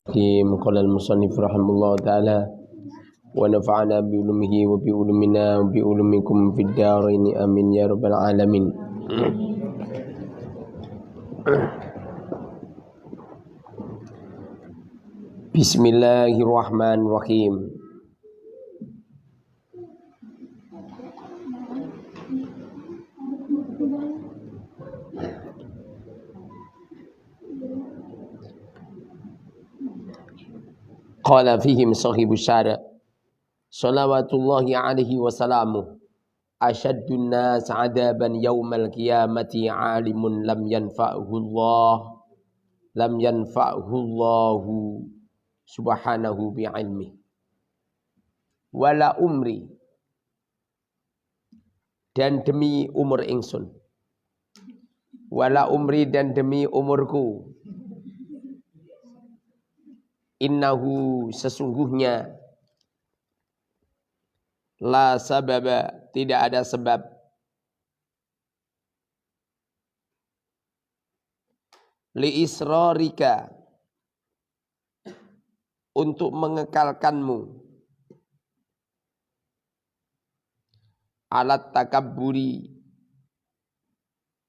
قال المصنف رحمه الله تعالى ونفعنا بعلومه وبعلومنا وبعلومكم في الدارين آمين يا رب العالمين. Bismillahirrahmanirrahim. Qala fihim sahibu syara salawatullahi alaihi wasallamu asyaddun nas adaban yaumal qiyamati alimun lam yanfa'hu Allahu subhanahu bi'ilmi wala umri, dan demi umur ingsun, wala umri, dan demi umurku, innahu, sesungguhnya, la sababa, tidak ada sebab, li israrika, untuk mengekalkanmu, alat takabburi,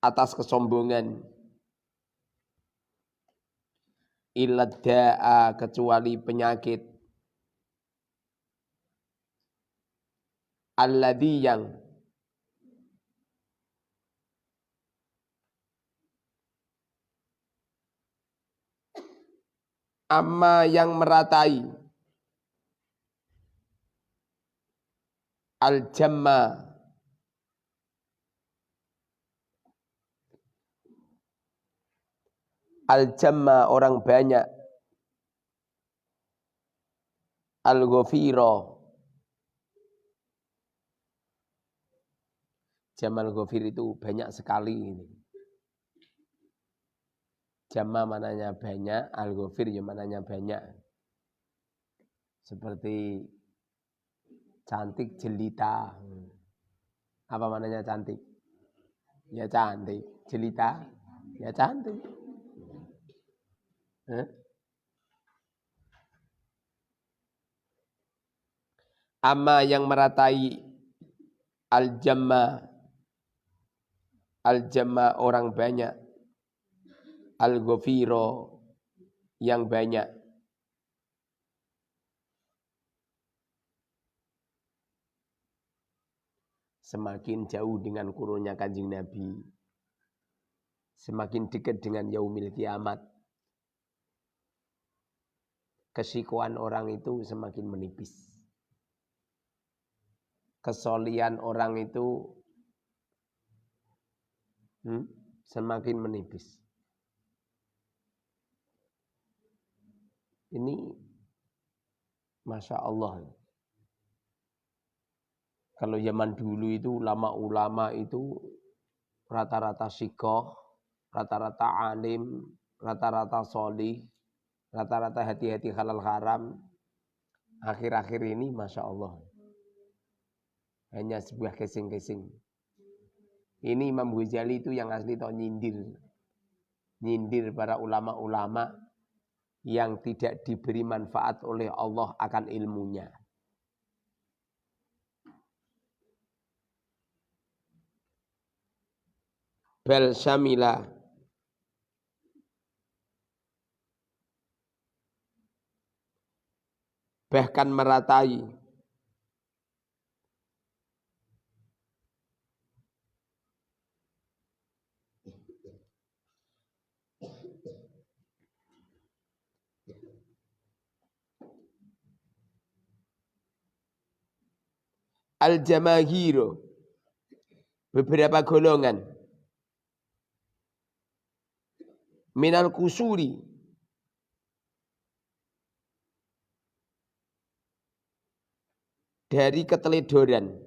atas kesombongan, illa da'a, kecuali penyakit, alladhi, yang amma, yang meratai, al-jamma, al-jamma, orang banyak, al-ghafira, jamal ghafir itu banyak sekali ini. Jamma mananya banyak, al-ghafir ya mananya banyak. Seperti cantik jelita. Apa mananya cantik? Ya cantik. Jelita? Ya cantik. Amma, yang meratai, al-jamma, al-jamma, orang banyak, al-ghafiro, yang banyak. Semakin jauh dengan kurunnya Kanjeng Nabi, semakin dekat dengan yaumil kiamat, kesikuan orang itu semakin menipis. Kesolian orang itu semakin menipis. Ini Masya Allah. Kalau zaman dulu itu ulama-ulama itu rata-rata syikoh, rata-rata alim, rata-rata sholih, rata-rata hati-hati halal haram. Akhir-akhir ini Masya Allah, hanya sebuah kesing-kesing. Ini Imam Ghazali itu yang asli toh nyindir. Nyindir para ulama-ulama yang tidak diberi manfaat oleh Allah akan ilmunya. Bal syamila, bahkan meratai, al-jamaahiro, beberapa golongan, minal kusuri, dari keteledoran,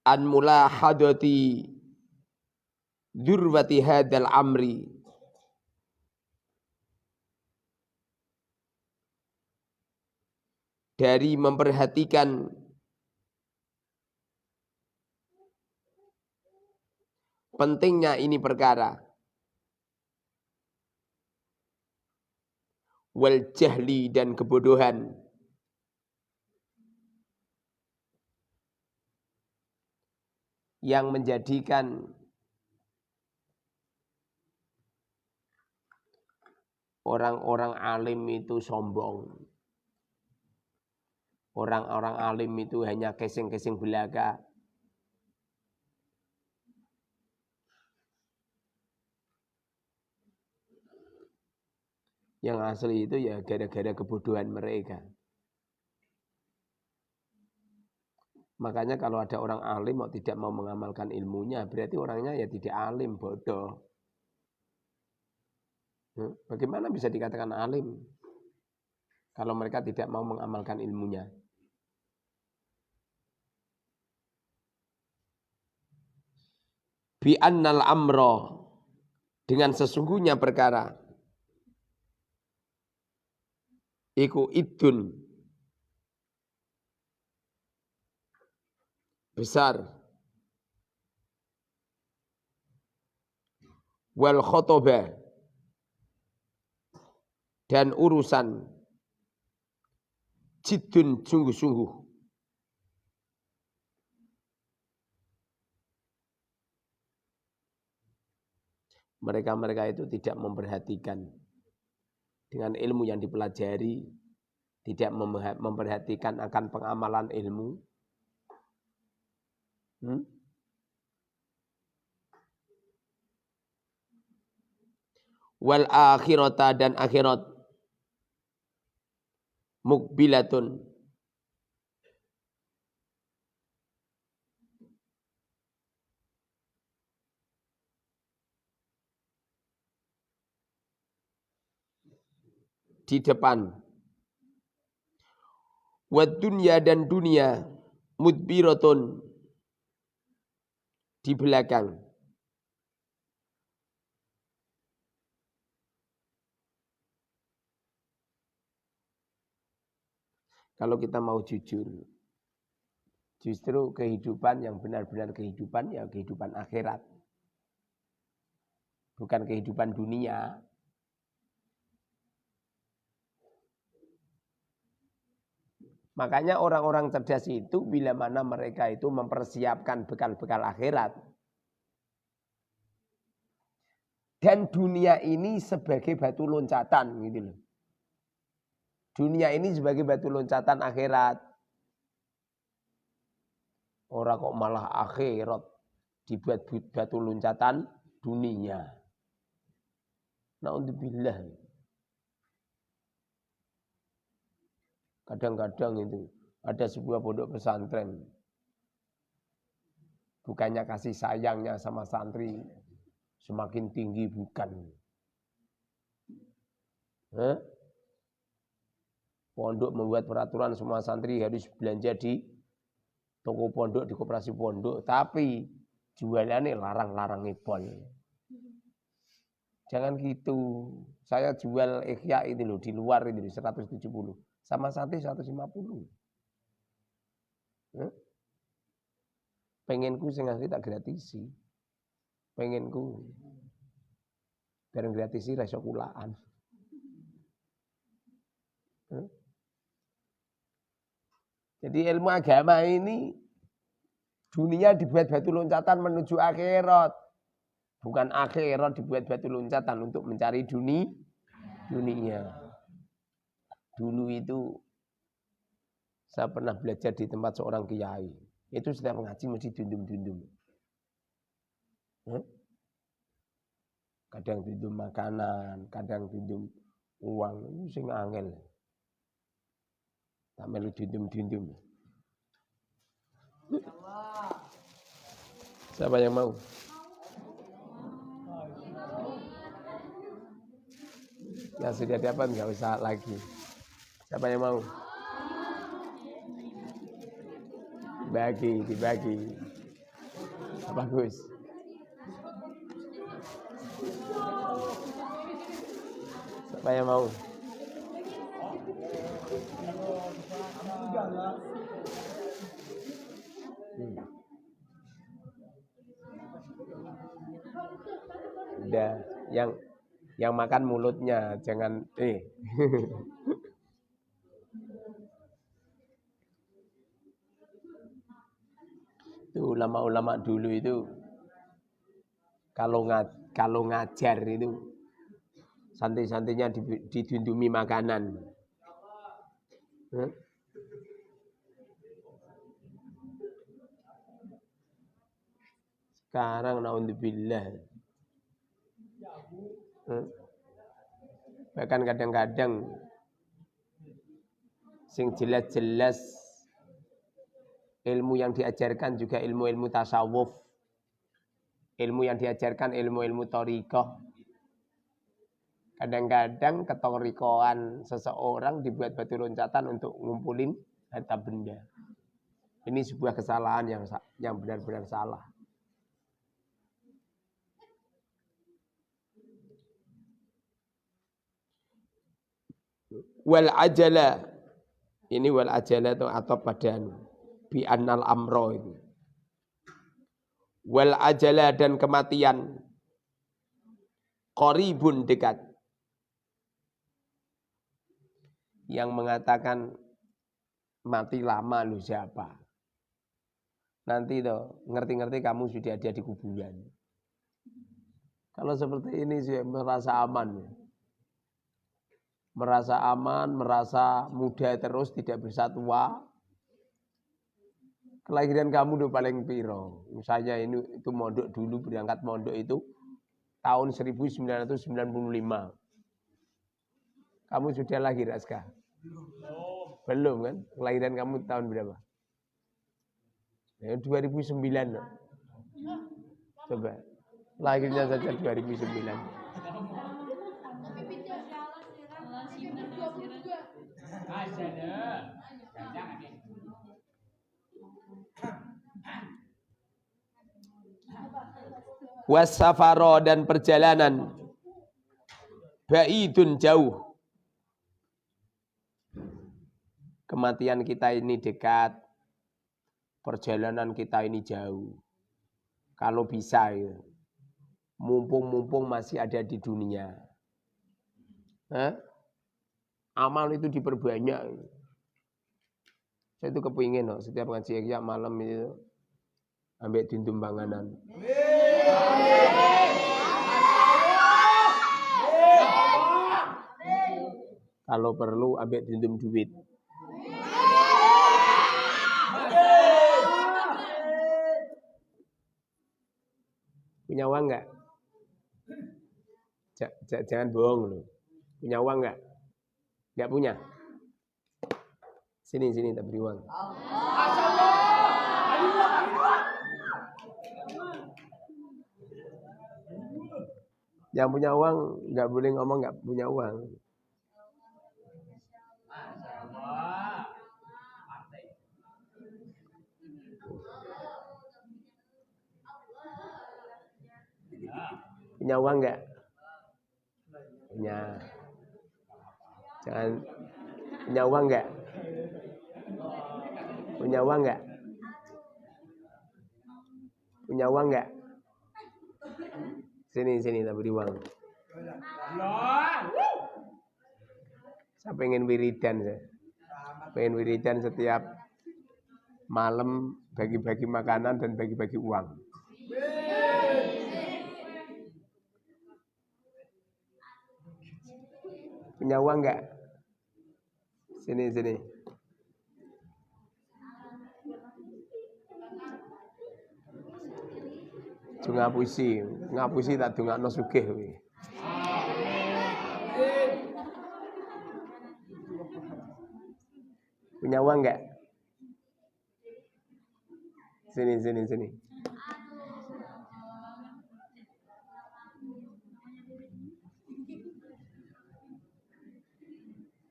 an mulahadati dzurwati hadal amri, dari memperhatikan pentingnya ini perkara, wal jahli dan kebodohan. Yang menjadikan orang-orang alim itu sombong. Orang-orang alim itu hanya kesing-kesing belaka. Yang asli itu ya gara-gara kebodohan mereka. Makanya kalau ada orang alim tidak mau mengamalkan ilmunya, berarti orangnya ya tidak alim, bodoh. Bagaimana bisa dikatakan alim kalau mereka tidak mau mengamalkan ilmunya? Bi annal amro, dengan sesungguhnya perkara iku idun besar wal khotobah dan urusan jiddun sungguh-sungguh. Mereka-mereka itu tidak memperhatikan dengan ilmu yang dipelajari, tidak memperhatikan akan pengamalan ilmu. Wal akhirata dan akhirat mukbilatun di depan. Wad dunya dan dunia mudbiratun di belakang. Kalau kita mau jujur, justru kehidupan yang benar-benar kehidupan ya kehidupan akhirat. Bukan kehidupan dunia. Makanya orang-orang cerdas itu bila mana mereka itu mempersiapkan bekal-bekal akhirat. Dan dunia ini sebagai batu loncatan gitu loh. Dunia ini sebagai batu loncatan akhirat. Orang kok malah akhirat dibuat batu loncatan dunia. Na'udzubillah. Kadang-kadang itu ada sebuah pondok pesantren. Bukannya kasih sayangnya sama santri semakin tinggi, bukan. Pondok membuat peraturan semua santri harus belanja di toko pondok, di koperasi pondok. Tapi jualannya larang-larang ngepol. Jangan gitu. Saya jual ikhya ini loh, di luar ini 170. Sama santri 150. Pengenku sing asli tak gratisi. Pengenku bareng gratisi ra iso kulaan. Jadi ilmu agama ini dunia dibuat batu loncatan menuju akhirat. Bukan akhirat dibuat batu loncatan untuk mencari dunia. Dulu itu saya pernah belajar di tempat seorang kiai. Itu setiap ngaji mesti dundum-dundum. Kadang dundum makanan, kadang dundum uang. Itu sing angel. Tak melu dundum-dundum. Siapa yang mau? Yang sudah dapat nggak usah lagi. Siapa yang mau? Dibagi. Bagus. Siapa yang mau? Udah, Yang makan mulutnya, jangan Itu ulama-ulama dulu itu kalau ngajar itu santri-santrinya didundumi makanan. Sekarang naudzubillah. Bahkan kadang-kadang sing jelas-jelas ilmu yang diajarkan juga ilmu-ilmu tasawuf. Ilmu yang diajarkan ilmu-ilmu thariqah. Kadang-kadang ketorikoan seseorang dibuat batu loncatan untuk ngumpulin harta benda. Ini sebuah kesalahan yang benar-benar salah. Wal ajala. Ini wal ajala itu atau padan bi annal amro itu. Wal ajala dan kematian qaribun dekat. Yang mengatakan mati lama lu siapa? Nanti tuh ngerti-ngerti kamu sudah ada di kuburan. Kalau seperti ini sih merasa aman. Merasa aman, merasa muda terus, tidak bisa tua. Kelahiran kamu udah paling piro. Misalnya itu mondok dulu, berangkat mondok itu tahun 1995. Kamu sudah lahir, Aska? Belum kan? Kelahiran kamu tahun berapa? Ya, 2009. Coba. Lahirnya saja 2009. Wasafaro dan perjalanan baidun jauh. Kematian kita ini dekat, perjalanan kita ini jauh. Kalau bisa ya, mumpung masih ada di dunia. Amal itu diperbanyak. Saya itu kepingin setiap ngaji ya malam itu ambil dindum panganan. Kalau perlu ambil dindum duit. Punya uang enggak? Jangan bohong loh. Punya uang enggak? Enggak punya? Sini tak beri uang. Yang punya uang enggak boleh ngomong enggak punya uang. Punya uang enggak? Punya. Jangan. Punya uang enggak? Punya uang enggak? Punya uang enggak? Sini tak beri uang. Saya pengen wiridan saya. Pengen wiridan setiap malam bagi-bagi makanan dan bagi-bagi uang. Punya uang enggak? Sini. Ngapusi tak dongakno sugih kowe. Punya uang enggak? Sini.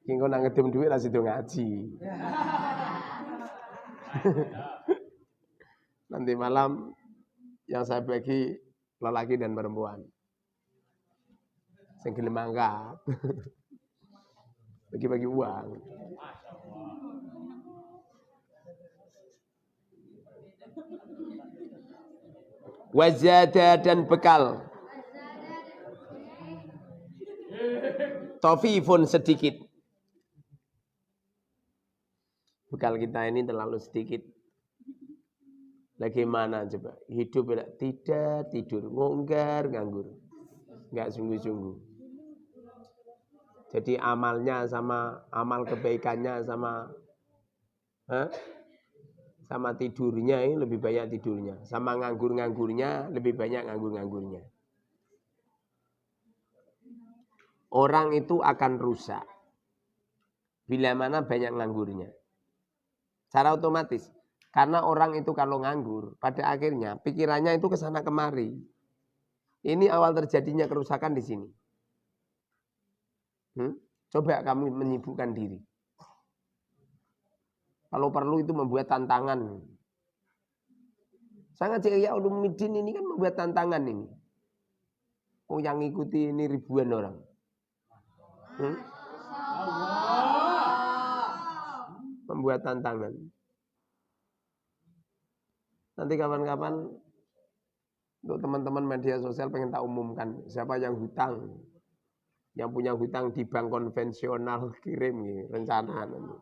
Kengko nak ngedem duit ra sido ngaji. Nanti malam yang saya bagi lelaki dan perempuan. Sing gelem mangkat. Bagi-bagi uang. Wazada dan bekal. Tofifun sedikit. Bekal kita ini terlalu sedikit. Bagaimana coba? Hidup tidak tidur, ngonggar, nganggur. Enggak sungguh-sungguh. Jadi amalnya sama amal kebaikannya sama tidurnya ini lebih banyak tidurnya. Sama nganggur-nganggurnya lebih banyak nganggur-nganggurnya. Orang itu akan rusak bila mana banyak nganggurnya. Secara otomatis. Karena orang itu kalau nganggur, pada akhirnya pikirannya itu kesana kemari. Ini awal terjadinya kerusakan di sini. Coba kamu menyibukkan diri. Kalau perlu itu membuat tantangan. Sangat Ihya Ulumuddin ini kan membuat tantangan ini. Oh, yang ikuti ini ribuan orang. Membuat tantangan. Nanti kapan-kapan untuk teman-teman media sosial pengen tak umumkan siapa yang hutang, yang punya hutang di bank konvensional kirim nih, rencana nanti.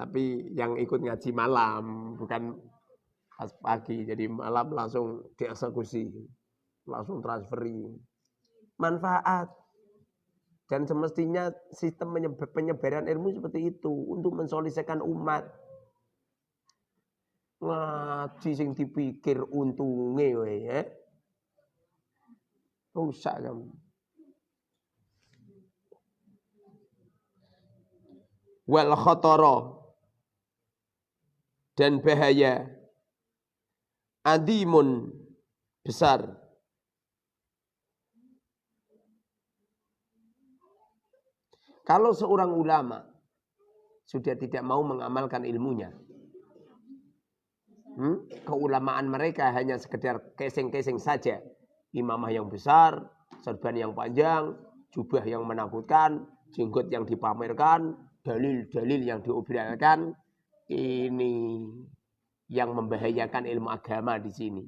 Tapi yang ikut ngaji malam bukan pas pagi, jadi malam langsung dieksekusi, langsung transferi. Manfaat. Dan semestinya sistem penyebaran ilmu seperti itu untuk mensolidasikan umat. Ngaji sing dipikir untunge wae ya. Rusak kamu. Wal khatara dan bahaya adimun besar. Kalau seorang ulama sudah tidak mau mengamalkan ilmunya, keulamaan mereka hanya sekedar keseng-keseng saja. Imamah yang besar, serban yang panjang, jubah yang menakutkan, jenggot yang dipamerkan, dalil-dalil yang diobrolkan. Ini yang membahayakan ilmu agama di sini.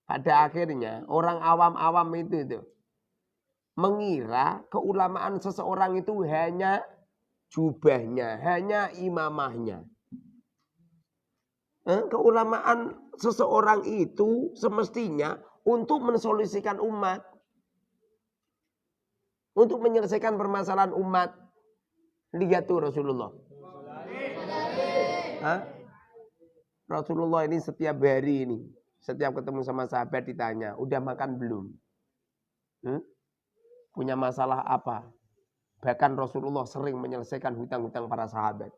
Pada akhirnya orang awam-awam itu mengira keulamaan seseorang itu hanya jubahnya, hanya imamahnya. Keulamaan seseorang itu semestinya untuk mensolusikan umat. Untuk menyelesaikan permasalahan umat. Lihat tuh Rasulullah. Rasulullah ini setiap hari ini, setiap ketemu sama sahabat ditanya, udah makan belum? Punya masalah apa? Bahkan Rasulullah sering menyelesaikan hutang-hutang para sahabat.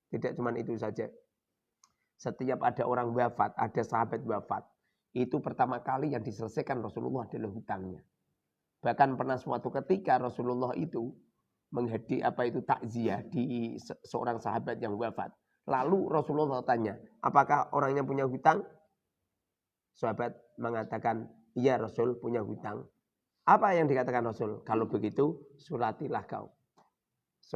Tidak cuma itu saja. Setiap ada orang wafat, ada sahabat wafat, itu pertama kali yang diselesaikan Rasulullah adalah hutangnya. Bahkan pernah suatu ketika Rasulullah itu takziah di seorang sahabat yang wafat. Lalu Rasulullah tanya, apakah orangnya punya hutang? Sahabat mengatakan, iya Rasul punya hutang. Apa yang dikatakan Rasul? Kalau begitu, sulatilah kau.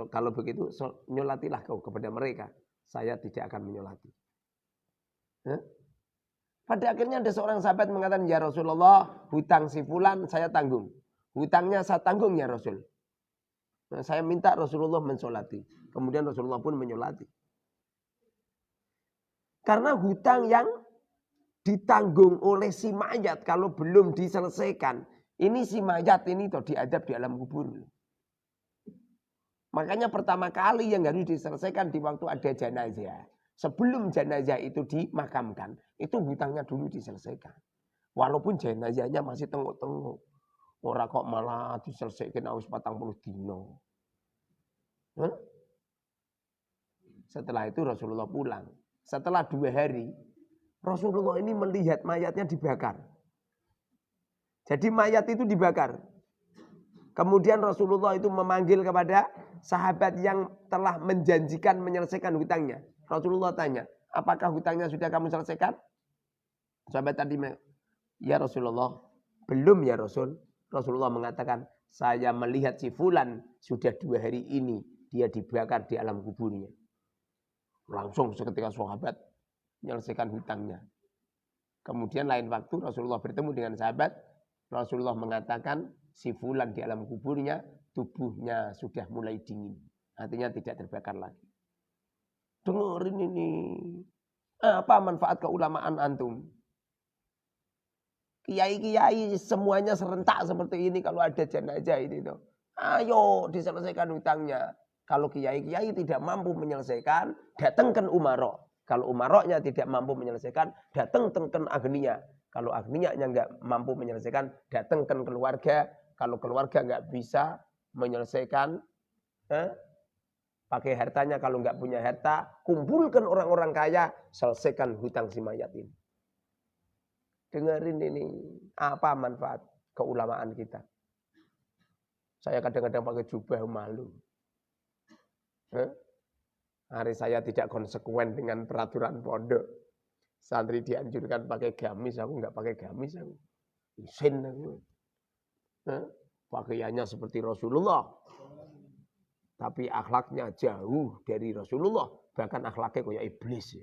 Kalau begitu, nyolatilah kau kepada mereka. Saya tidak akan menyolati. Pada akhirnya ada seorang sahabat mengatakan, ya Rasulullah, hutang si fulan saya tanggung. Hutangnya saya tanggung ya Rasul. Nah, saya minta Rasulullah mensolati. Kemudian Rasulullah pun menyolati. Karena hutang yang ditanggung oleh si mayat kalau belum diselesaikan, ini si mayat ini toh diadab di alam kubur. Makanya pertama kali yang harus diselesaikan di waktu ada jenazah. Sebelum jenazah itu dimakamkan, itu hutangnya dulu diselesaikan. Walaupun jenazahnya masih tengok-tengok. Orang kok malah diselesaikan harus 40 dino. Setelah itu Rasulullah pulang. Setelah 2 hari, Rasulullah ini melihat mayatnya dibakar. Jadi mayat itu dibakar. Kemudian Rasulullah itu memanggil kepada sahabat yang telah menjanjikan menyelesaikan hutangnya. Rasulullah tanya, apakah hutangnya sudah kamu selesaikan? Sahabat tadi, ya Rasulullah, belum ya Rasul. Rasulullah mengatakan, saya melihat si fulan sudah 2 hari ini dia dibakar di alam kuburnya. Langsung seketika sahabat menyelesaikan hutangnya. Kemudian lain waktu Rasulullah bertemu dengan sahabat, Rasulullah mengatakan si fulan di alam kuburnya tubuhnya sudah mulai dingin. Artinya tidak terbakar lagi. Dengerin ini. Apa manfaat keulamaan antum? Kiai-kiai semuanya serentak seperti ini kalau ada jenazah ini tuh. Ayo diselesaikan hutangnya. Kalau kiai-kiai tidak mampu menyelesaikan, datangkan umarok. Kalau umaroknya tidak mampu menyelesaikan, datangkan agniya. Kalau agnianya nggak mampu menyelesaikan, datangkan keluarga. Kalau keluarga nggak bisa menyelesaikan, pakai hartanya. Kalau nggak punya harta, kumpulkan orang-orang kaya, selesaikan hutang si mayat ini. Dengerin ini, apa manfaat keulamaan kita. Saya kadang-kadang pakai jubah malu. Hari saya tidak konsekuen dengan peraturan pondok. Santri dianjurkan pakai gamis, aku nggak pakai gamis aku. Isin aku. Pakaiannya seperti Rasulullah. Tapi akhlaknya jauh dari Rasulullah. Bahkan akhlaknya kayak iblis.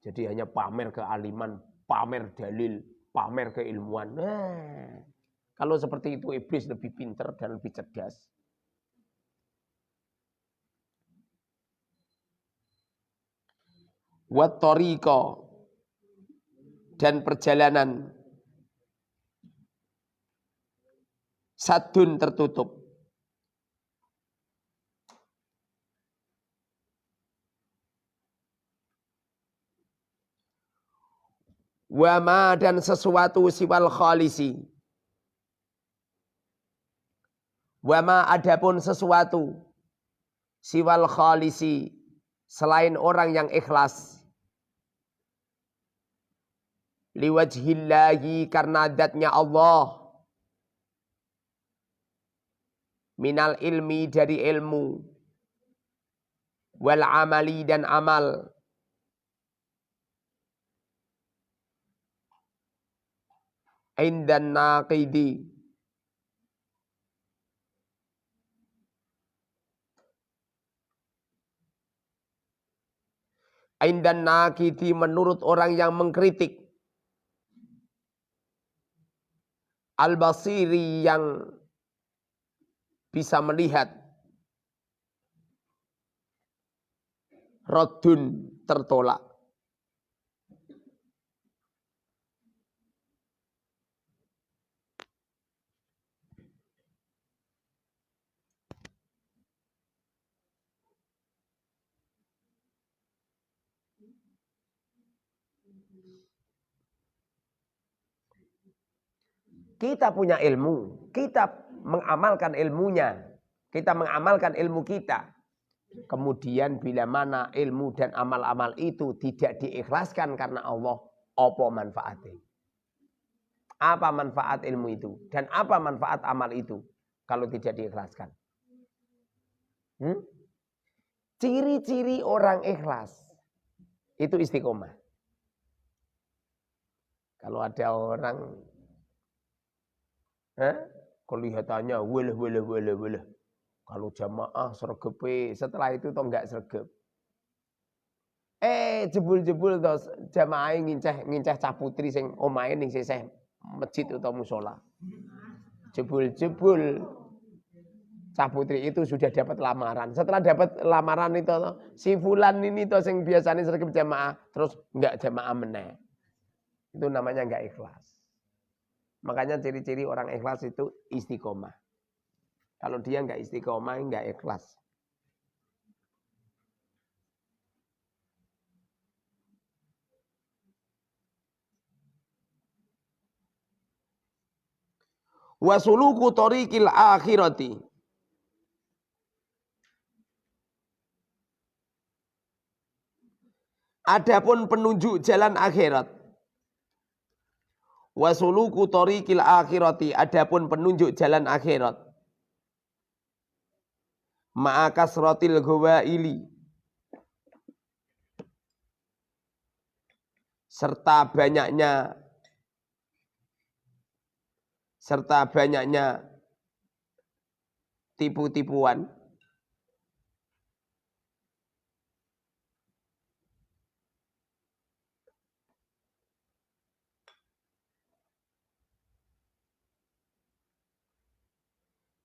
Jadi hanya pamer kealiman, pamer dalil, pamer keilmuan. Kalau seperti itu iblis lebih pintar dan lebih cerdas. Wattoriko dan perjalanan sadun tertutup. Wama dan sesuatu siwal khalisi. Wama adapun sesuatu siwal khalisi selain orang yang ikhlas. Liwajhillahi karena zatnya Allah. Minal ilmi dari ilmu. Wal amali dan amal. Indan naqidi. Indan naqidi menurut orang yang mengkritik. Al-Basiri yang bisa melihat. Raddun tertolak. Kita punya ilmu, kita mengamalkan ilmunya, kita mengamalkan ilmu kita. Kemudian bila mana ilmu dan amal-amal itu tidak diikhlaskan karena Allah, apa manfaatnya? Apa manfaat ilmu itu? Dan apa manfaat amal itu kalau tidak diikhlaskan? Ciri-ciri orang ikhlas itu istiqomah. Kalau ada orang kelihatannya wele. Kalau jamaah sregepe, setelah itu toh enggak sregep. Jebul-jebul toh jamaah nginceh cah putri sing omahe ning sisih masjid utawa musola. Jebul-jebul cah putri itu sudah dapat lamaran. Setelah dapat lamaran itu si fulan ini toh sing biasanya sregep jamaah terus enggak jamaah meneh. Itu namanya enggak ikhlas. Makanya ciri-ciri orang ikhlas itu istiqomah. Kalau dia enggak istiqomah, enggak ikhlas. Wasuluku tariqil akhirati. Adapun penunjuk jalan akhirat. Wasuluku tariqil akhirati. Adapun penunjuk jalan akhirat. Ma'a kasratil ghawaili. Serta banyaknya tipu-tipuan.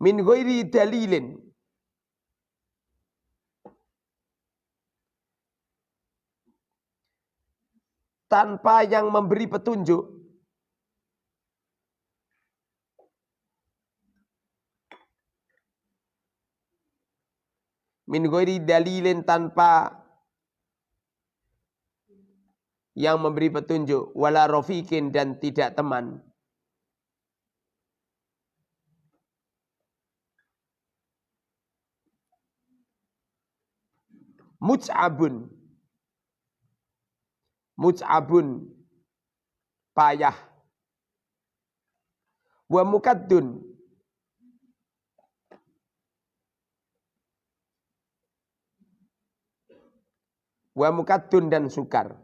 Min ghairi dalilin. Tanpa yang memberi petunjuk. Min ghairi dalilin, tanpa yang memberi petunjuk. Wala rafiqin, dan tidak teman. Mut'abun. Mut'abun, payah. Wa mukaddun, wa mukaddun, dan sukar.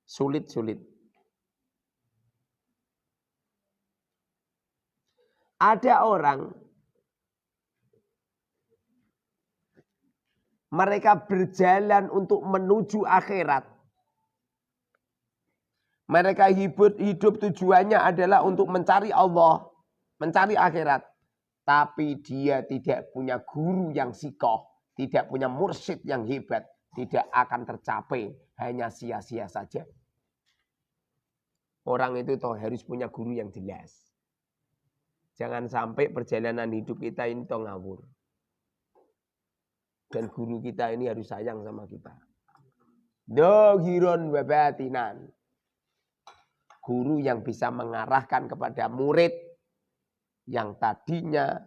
Sulit-sulit. Ada orang, mereka berjalan untuk menuju akhirat. Mereka hidup tujuannya adalah untuk mencari Allah, mencari akhirat. Tapi dia tidak punya guru yang sikoh, tidak punya mursyid yang hebat, tidak akan tercapai, hanya sia-sia saja. Orang itu toh harus punya guru yang jelas. Jangan sampai perjalanan hidup kita ini toh ngawur. Dan guru kita ini harus sayang sama kita. Dohiron wa batinan. Guru yang bisa mengarahkan kepada murid yang tadinya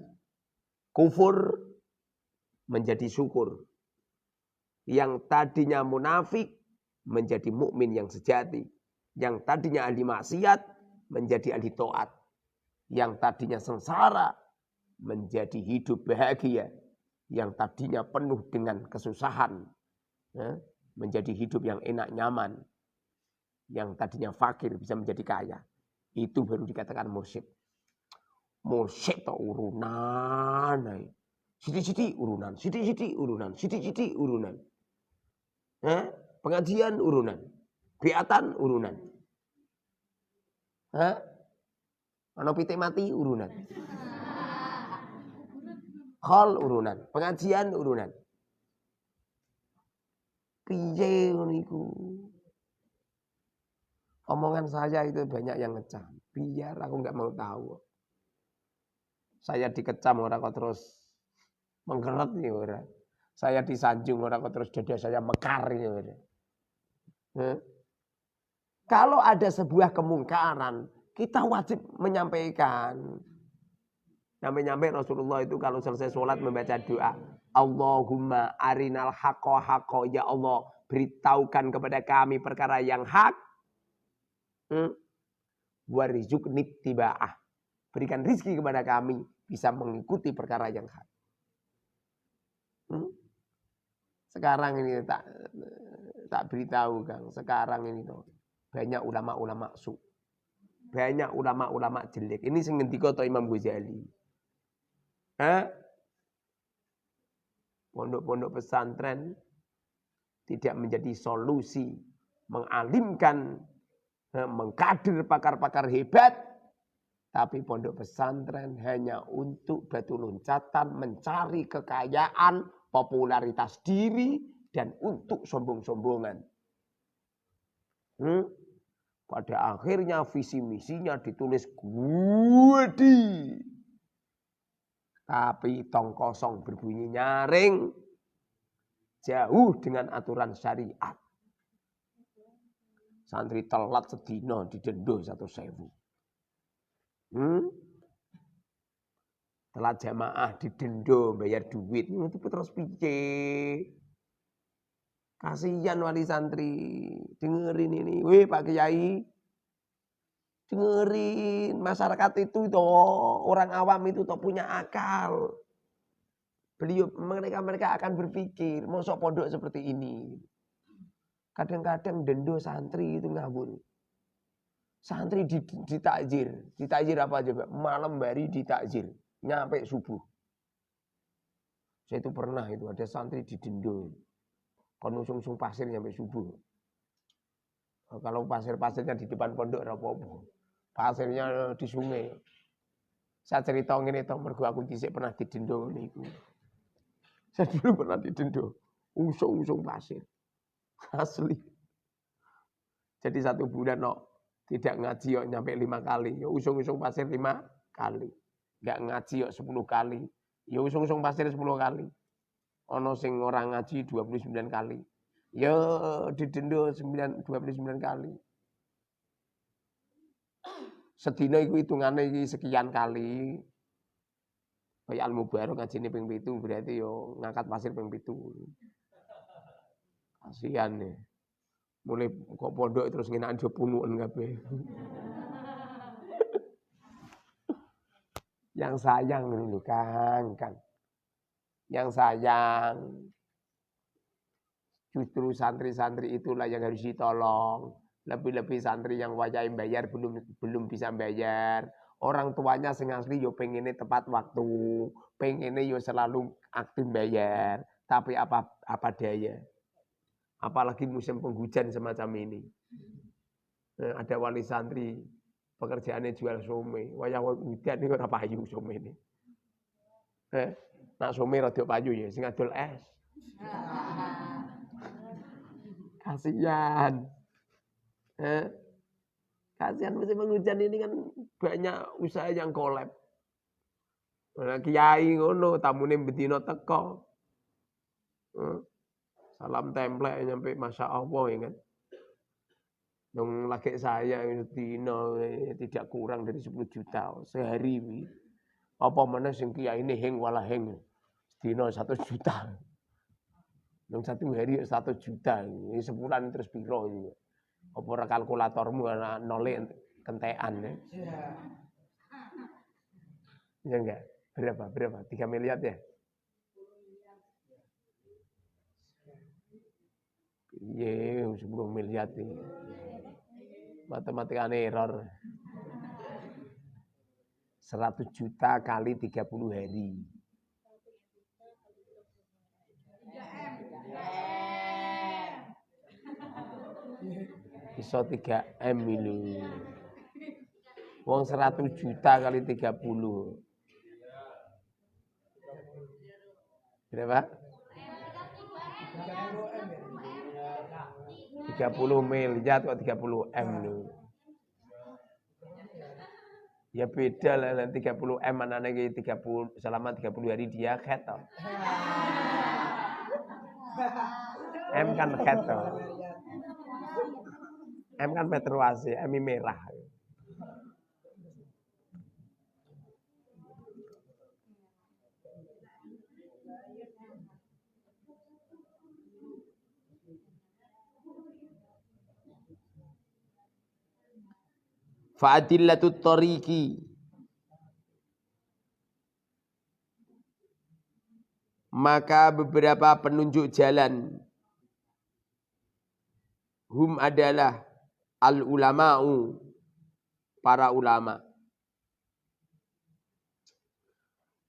kufur menjadi syukur. Yang tadinya munafik menjadi mukmin yang sejati. Yang tadinya ahli maksiat menjadi ahli taat. Yang tadinya sengsara menjadi hidup bahagia. Yang tadinya penuh dengan kesusahan, ya, menjadi hidup yang enak nyaman. Yang tadinya fakir bisa menjadi kaya. Itu baru dikatakan mursyid. Mursyid itu urunan. Siti-siti urunan, siti-siti urunan, siti-siti urunan. Ya, pengajian urunan, biatan urunan. Ono pitik mati urunan. Khol urunan, pengajian urunan. Piye niku? Omongan saya itu banyak yang ngecam. Biar aku nggak mau tahu. Saya dikecam orang kok terus menggeret nih orang. Saya disanjung orang kok terus dada saya mekar nih orang. Kalau ada sebuah kemungkaran, kita wajib menyampaikan. Nyampe-nyampe Rasulullah itu kalau selesai sholat membaca doa. Allahumma arinal haqqa haqqa. Ya Allah, beritahukan kepada kami perkara yang hak. Warizukni tiba'ah. Berikan rizki kepada kami bisa mengikuti perkara yang hak. Sekarang ini tak beritahu Kang. Sekarang ini tuh banyak ulama-ulama su. Banyak ulama-ulama jelek. Ini sing ngendika to Imam Ghazali. Pondok-pondok pesantren tidak menjadi solusi mengalimkan, mengkader pakar-pakar hebat, tapi pondok pesantren hanya untuk batu loncatan, mencari kekayaan, popularitas diri, dan untuk sombong-sombongan. Pada akhirnya visi misinya ditulis gede. Tapi tong kosong berbunyi nyaring. Jauh dengan aturan syariat. Santri telat sedino didenda 1.000. Telat jamaah didenda bayar duit. Itu terus piye? Kasihan wali santri. Dengerin ini. Weh Pak Kiai. Dengerin, masyarakat itu toh, orang awam itu toh punya akal. Mereka akan berpikir, mosok pondok seperti ini. Kadang-kadang dendo santri itu ngawur. Santri ditakjir apa aja, malam hari ditakjir, nyampe subuh. Saya itu pernah itu ada santri didendo, kon usung pasir nyampe subuh. Kalau pasir-pasirnya di depan pondok apa-apa. Pasirnya di sungai. Saya cerita ngene to mergo aku dhisik pernah didendo niku. Saya dulu pernah didendo. Usung-usung pasir. Asli. Jadi 1 bulan tidak ngaji nyampe 5 kali. Ya usung-usung pasir 5 kali. Enggak ngaji 10 kali. Ya usung-usung pasir 10 kali. Ono sing orang ngaji 29 kali. Ya didendo 29 kali. Sedina iku hitungane iki sekian kali. Kayak Al-Mubarok ngajine ping 7 berarti yo ngangkat pasir ping 7. Kasihan nih. Mulai kok pondok terus ngenakan do punuken kabeh. Yang sayang dulu Kang. Yang sayang. Justru santri-santri itulah yang harus ditolong. Lebih-lebih santri yang wajah bayar belum bisa bayar. Orang tuanya sing asli yo pengennya tepat waktu, pengennya yo selalu aktif bayar. Tapi apa daya? Apalagi musim penghujan semacam ini. Ada wali santri pekerjaannya jual somai. Wayah hujan ini ora payu somai ini. Nak somai rada payu ya, sing adol es. Kasihan. Kasihan musim penghujan ini kan banyak usaha yang kolab. Nah, kiai ngono tamune bedino teko. Salam template nyampe Masya Allah ya kan. Dong laki saya dino tidak kurang dari 10 juta sehari. Apa mana sing kiai ini heng wala heng. Dino 1 juta. Dong 1 hari 1 juta. Ini sebulan terus piro ini. Apa ora kalkulatormu ana nole kentekan ya. Ya enggak? Berapa? 3 miliar ya? Iya, 10 miliar ini. Matematika error. 100 juta kali 30 hari. Bisa 3M ini. Wong 100 juta kali 30. Berapa? 30 miliar kok 30 M nih. Ya beda lah 30 M anane iki 30 selama 30 hari dia keto. M kan keto. M kan menstruasi, M merah. Fa'adillatut tariqi. Maka beberapa penunjuk jalan. Hum adalah al-ulama'u. Para ulama.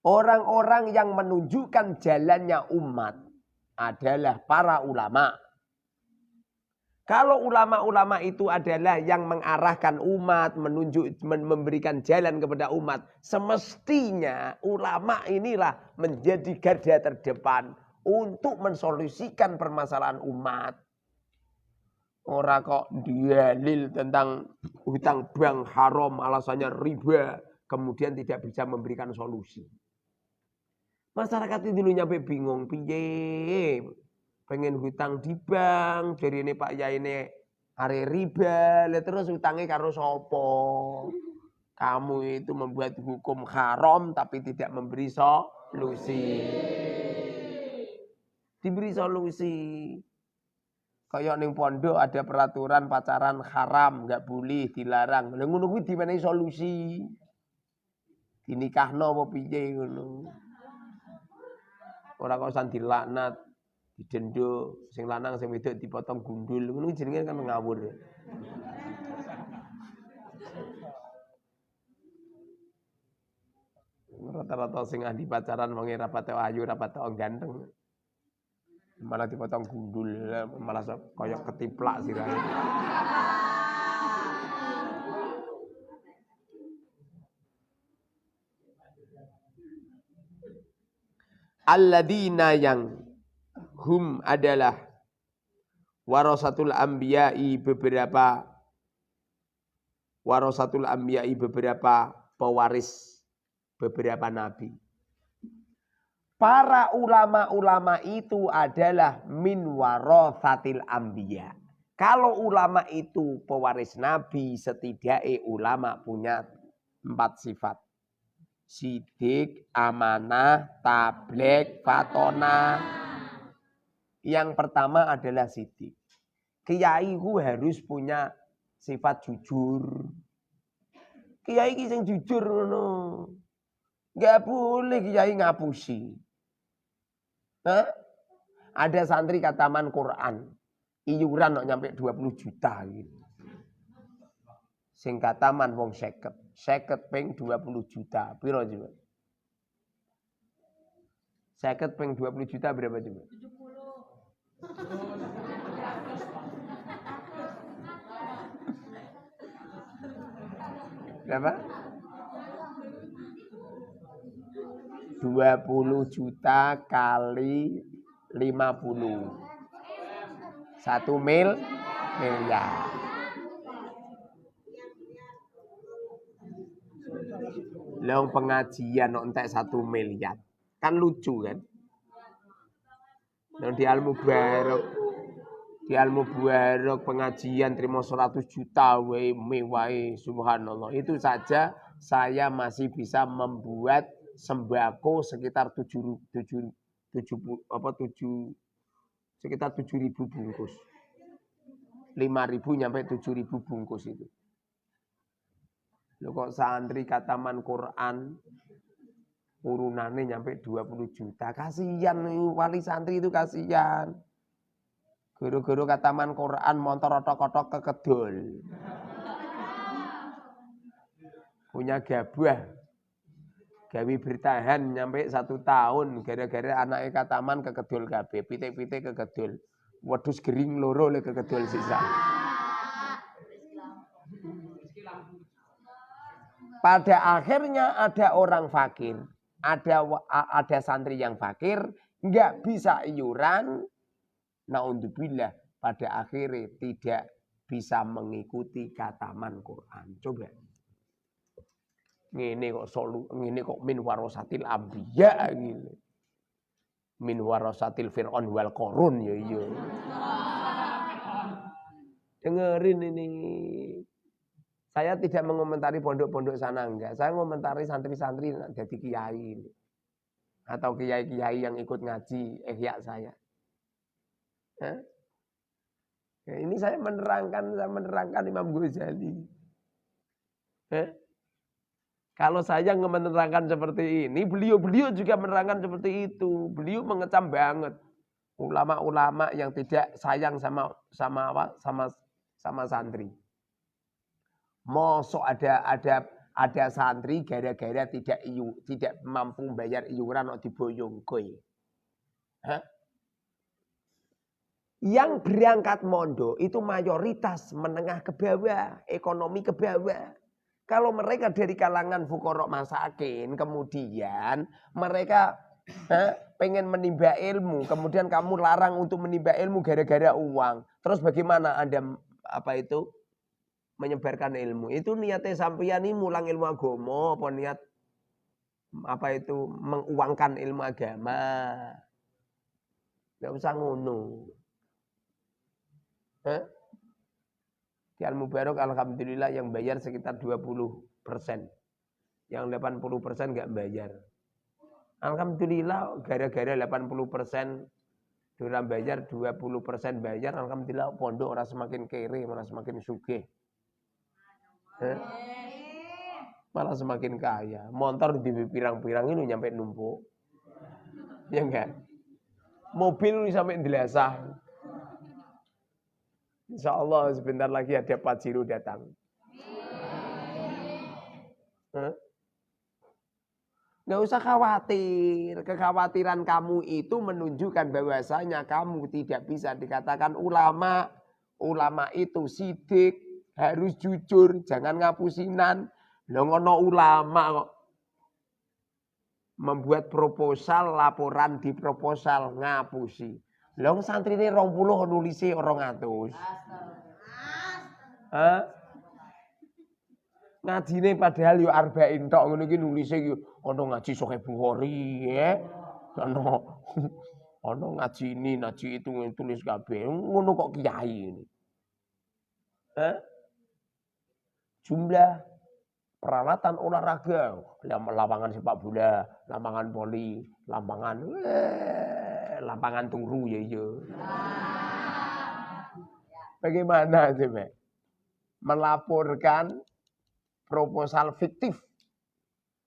Orang-orang yang menunjukkan jalannya umat adalah para ulama. Kalau ulama-ulama itu adalah yang mengarahkan umat, memberikan jalan kepada umat, semestinya ulama inilah menjadi garda terdepan untuk mensolusikan permasalahan umat. Orang kok dalil tentang hutang bank haram, alasannya riba, kemudian tidak bisa memberikan solusi. Masyarakat itu dulu nyampe bingung, piye? Pengen hutang di bank, jadi ini Pak Yai ini are riba, terus hutangnya karo sopo. Kamu itu membuat hukum haram tapi tidak memberi solusi. Diberi solusi. Kayak ning pondok ada peraturan pacaran haram, nggak boleh, dilarang. Lha ngono kuwi dimenehi solusi. Dinikahno apa piye ngono. Ora kok san dilaknat. Didendo, sing lanang sing wedok dipotong gundul, ngono jenenge kan ngawur. Rata-rata sing ahli pacaran wong ora patek ayu, ora patek ganteng. Malah dipotong gundul, malah koyok ketiplak sirahe. alladzina yang hum adalah warasatul anbiya'i beberapa pewaris beberapa nabi. Para ulama-ulama itu adalah min warasatil anbiya. Kalau ulama itu pewaris nabi, setidaknya ulama punya 4 sifat. Sidik, amanah, tabligh, fatona. Yang pertama adalah sidik. Kiai ku harus punya sifat jujur. Kiai ki sing jujur ngono. Enggak boleh kiai ngapusi. Hah? Ada santri kataman Quran. Iuran kok nyampe 20 juta gitu. Sing kataman wong 50. 50 ping 20 juta. Piro coba? 50 ping 20 juta berapa coba? 70. Berapa? 20 juta kali 50. 1 miliar. Long pengajian entek 1 miliar. Kan lucu kan? Long di Al Mubarak pengajian terima 100 juta mewah subhanallah. Itu saja saya masih bisa membuat sembako sekitar 7.000 bungkus. 5.000 nyampe 7.000 bungkus itu. Loh kok santri kataman Quran urunannya nyampe 20 juta. Kasihan wali santri itu kasihan. Guru-guru kataman Quran montor otok-otok kekedul. Punya gabah. Gawi bertahan nyampe 1 tahun gara-gara anaknya kataman kekedul kabeh, pitik-pitik kekedul. Wedhus gering loro le kekedul sisa. Pada akhirnya ada orang fakir, ada santri yang fakir, nggak bisa iuran, naudzubillah pada akhirnya tidak bisa mengikuti kataman Quran. Coba. Ngene kok min warasatil anbiya gitu. Min warasatil fir'aun wal qarun ya iya. Dengerin ini. Saya tidak mengomentari pondok-pondok sana enggak. Saya mengomentari santri-santri jadi kiai ini. Atau kiai-kiai yang ikut ngaji ihya saya. Ya, ini saya menerangkan Imam Ghazali. Kalau saya menerangkan seperti ini, beliau juga menerangkan seperti itu. Beliau mengecam banget ulama-ulama yang tidak sayang sama santri. Mosok ada santri gara-gara tidak mampu bayar iuran atau diboyong kowe. Yang berangkat mondok itu mayoritas menengah ke bawah, ekonomi ke bawah. Kalau mereka dari kalangan fuqara masakin, kemudian mereka pengen menimba ilmu, kemudian kamu larang untuk menimba ilmu gara-gara uang. Terus bagaimana Anda menyebarkan ilmu? Itu niatnya sampeyan ini mulang ilmu agama, apa niat menguangkan ilmu agama? Enggak usah ngono. Di Al Mubarak alhamdulillah yang bayar sekitar 20%. Yang 80% enggak bayar. Alhamdulillah gara-gara 80% orang bayar, 20% bayar, alhamdulillah pondok orang semakin kere, malah semakin sugih. Malah semakin kaya. Motor di pirang-pirang ini nyampe numpuk. Ya enggak? Mobil ini sampai dilasah. Insya Allah sebentar lagi ada Pajero datang. Nggak usah khawatir. Kekhawatiran kamu itu menunjukkan bahwasanya kamu tidak bisa dikatakan ulama. Ulama itu sidik, harus jujur, jangan ngapusinan. Lah ngono ulama kok. membuat proposal, laporan di proposal ngapusi. Long santri ini 20 nulisi 200. Ngajine padahal yo arba'in tok ngono iki nulise yo ana ngaji Sahih Bukhari ya. Ana ngaji ini, ngaji itu tulis kabeh. Ngono kok kiai ini. Jumlah peralatan olahraga, lapangan sepak bola, lapangan voli, lapangan turu ya iya. Bagaimana coba? Melaporkan proposal fiktif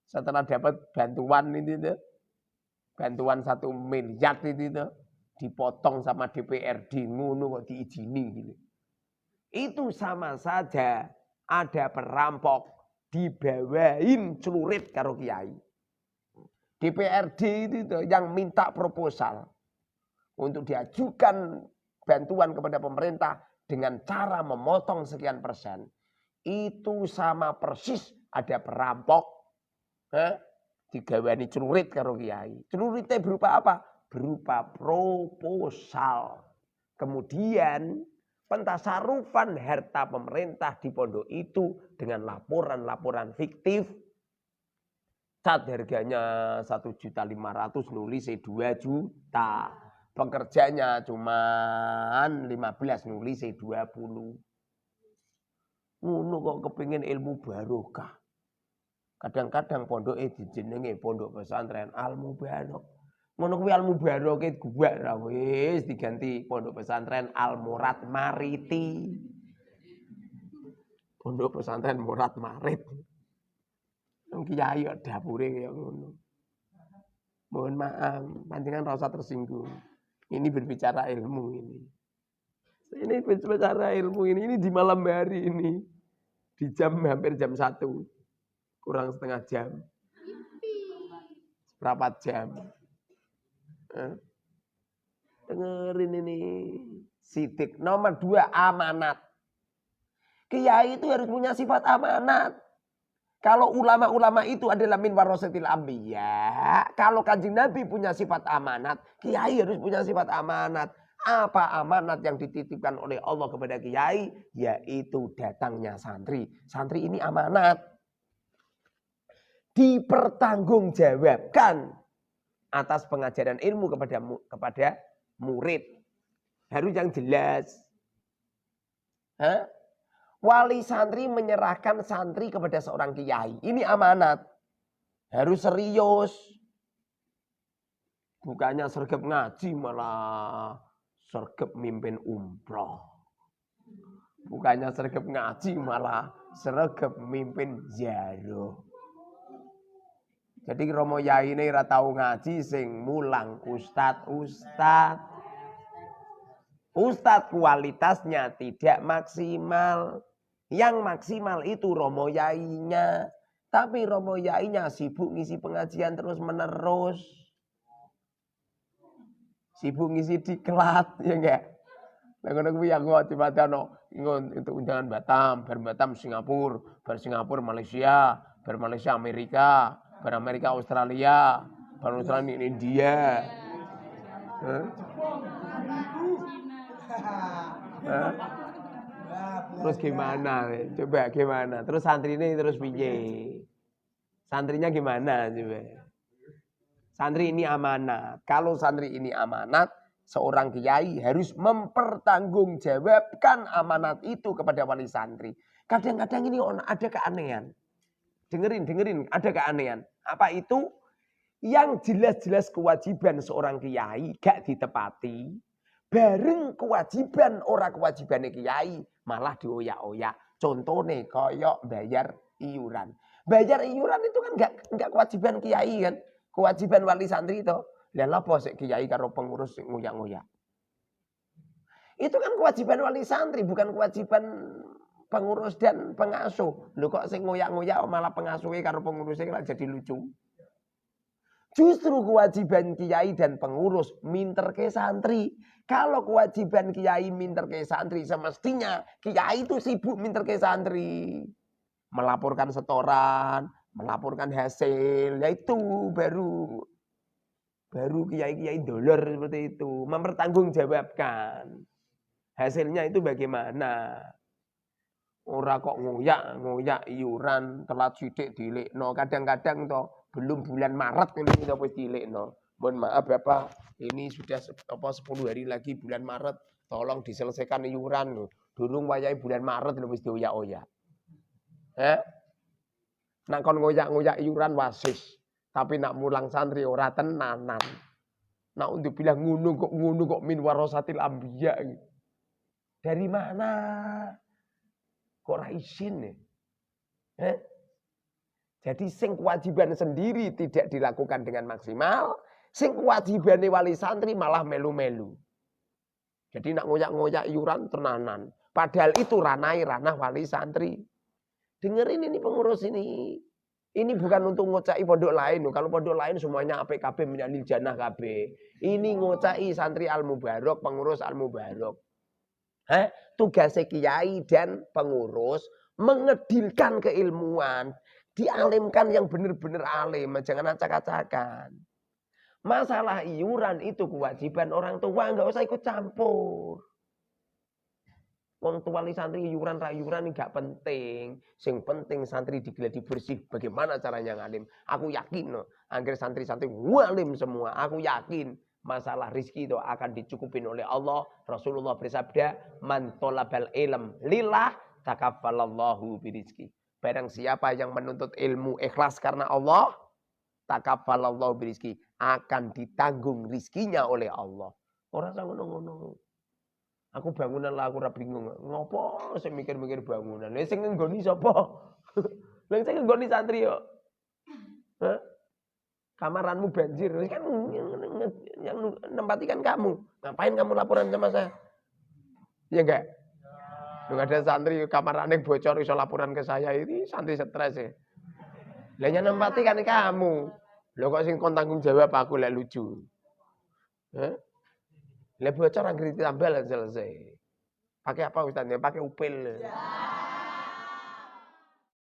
setelah dapat bantuan itu tuh, bantuan 1 miliar itu tuh, dipotong sama DPRD ngono kok diizini gitu. Itu sama saja ada perampok dibawain celurit karo kiai. DPRD itu tuh, yang minta proposal untuk diajukan bantuan kepada pemerintah dengan cara memotong sekian persen. Itu sama persis ada perampok digawani celurit karo kiai. Celuritnya berupa apa? Berupa proposal. Kemudian pentasarufan harta pemerintah di pondok itu dengan laporan-laporan fiktif. Cat harganya 1.500.000 nulis 2 juta. Pekerjanya cuma 15 nulis 20. Ngono kok kepingin ilmu barokah. Kadang-kadang pondok dijenenge pondok pesantren Al Mubarak. Ngono kuwi Al Mubarak gua ra wis diganti pondok pesantren Al Murad Mariti. Pondok pesantren Murad Marit. Wong kiai kok dapure kaya ngono. Mohon maaf, panjenengan ra usah tersinggung. Ini berbicara ilmu ini. Ini berbicara ilmu ini di malam hari ini. Di jam hampir jam 1. Kurang setengah jam. Berapa jam? Dengerin ini. Sidik. Nomor 2, amanat. Kiai itu harus punya sifat amanat. Kalau ulama-ulama itu adalah min warasatil anbiya. Kalau Kanjeng Nabi punya sifat amanat. Kiai harus punya sifat amanat. Apa amanat yang dititipkan oleh Allah kepada kiai? Yaitu datangnya santri. Santri ini amanat. Dipertanggungjawabkan atas pengajaran ilmu kepada murid. Harus yang jelas. Wali santri menyerahkan santri kepada seorang kiai. Ini amanat. Harus serius. Bukannya sergap ngaji malah sergap mimpin umroh. Bukannya sergap ngaji malah sergap mimpin ziarah. Jadi Romo Yai ini ora tau ngaji sing mulang ustad. Ustad kualitasnya tidak maksimal. Yang maksimal itu Romo Yainya. Tapi Romo Yainya sibuk ngisi pengajian terus menerus. Sibuk ngisi diklat, ya enggak? Ngono kuwi yang kok tiba-tiba untuk undangan Batam, bar Batam Singapura, bar Singapura Malaysia, bar Malaysia Amerika, bar Amerika Australia, bar Australia India. Terus gimana? Coba gimana? Terus santri ini terus piye? Santrinya gimana coba? Santri ini amanat. Kalau santri ini amanat, seorang kiai harus mempertanggungjawabkan amanat itu kepada wali santri. Kadang-kadang ini ada keanehan. Dengerin, ada keanehan. Apa itu? Yang jelas-jelas kewajiban seorang kiai gak ditepati. Bareng kewajiban orang kewajibannya kiai malah dioyak-oyak. Contohnya koyok bayar iuran. Bayar iuran itu kan enggak kewajiban kiai kan. Kewajiban wali santri itu. Lah apa sik kiai karo pengurus ngoyak-ngoyak. Itu kan kewajiban wali santri, bukan kewajiban pengurus dan pengasuh. Lho kok sing ngoyak-ngoyak malah pengasuhnya karo pengurusnya malah jadi lucu. Justru kewajiban kiai dan pengurus minter ke santri. Kalau kewajiban kiai minter ke santri, semestinya kiai itu sibuk minter ke santri. Melaporkan setoran, melaporkan hasilnya itu baru kiai-kiai dolar seperti itu mempertanggungjawabkan hasilnya itu bagaimana. Ora kok ngoyak iuran telat sithik dilekno. Kadang-kadang toh belum bulan Maret ini kita wis dilekno. Mohon maaf Bapak, ini sudah 10 hari lagi bulan Maret, tolong diselesaikan iuran lho. Durung wayahe bulan Maret lho wis dioyak-oyak. Nak kon ngoyak-ngoyak iuran wasis, tapi nak mulang santri ora tenanan. Nak untuk bilang ngono kok min warasatil anbiya. Dari mana? Kok ora izin ya? Jadi sing kewajiban sendiri tidak dilakukan dengan maksimal, sing kewajiban wali santri malah melu-melu. Jadi nak ngoyak-ngoyak iuran tenanan. Padahal itu ranah wali santri. Dengerin ini pengurus ini. Ini bukan untuk ngocai pondok lain. Kalau pondok lain semuanya APKB menyalil janah KB. Ini ngocai santri Al-Mubarok, pengurus Al-Mubarok. Tugas kiai dan pengurus mengedilkan keilmuan. Dialimkan yang benar-benar alim. Jangan acak-acakan. Masalah iuran itu kewajiban orang tua. Nggak usah ikut campur. Wong wali santri iuran ini gak penting. Sing penting santri digeladi bersih. Bagaimana caranya ngalim? Aku yakin no. Angger santri-santri ngalim semua. Aku yakin masalah rizki itu akan dicukupin oleh Allah. Rasulullah bersabda, man tolabal ilm lillah takaffalallahu birizki. Barang siapa yang menuntut ilmu ikhlas karena Allah, takaffalallahu birizki, akan ditanggung rizkinya oleh Allah. Orang sama ngono-ngono. Aku bangunan lah, aku ora bingung. Ngopo saya mikir-mikir bangunan. Lah sing nggoni sapa? Lah sing nggoni santri yo. Kamaranmu banjir. Kan yang menempatikan kamu. Ngapain kamu laporan sama saya? Ya enggak? Lu ada santri kamarane bocor iso laporan ke saya, ini santri stres ya. Lah yang menempatikan kamu. Lho kok sing kon tanggung jawab aku lek lucu. Lah bocor anggere ditambal selesai. Pakai apa Ustaz? Pakai upil.